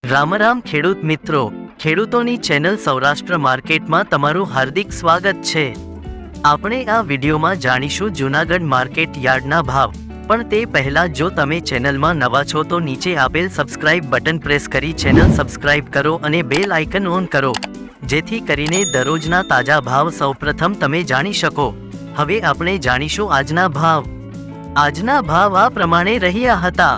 રામ રામ ખેડૂત મિત્રો, ખેડૂતોની ચેનલ સૌરાષ્ટ્ર માર્કેટમાં તમારું હાર્દિક સ્વાગત છે। આપણે આ વિડીયોમાં જાણીશું જૂનાગઢ માર્કેટ યાર્ડના ભાવ। પણ તે પહેલા જો તમે ચેનલમાં નવા છો તો નીચે આપેલ સબસ્ક્રાઇબ બટન પ્રેસ કરી ચેનલ સબસ્ક્રાઇબ કરો અને બેલ આઇકન ઓન કરો, જેથી કરીને દરરોજના તાજા ભાવ સૌપ્રથમ તમે જાણી શકો। હવે આપણે જાણીશું આજના ભાવ। આજના ભાવ આ પ્રમાણે રહ્યા હતા।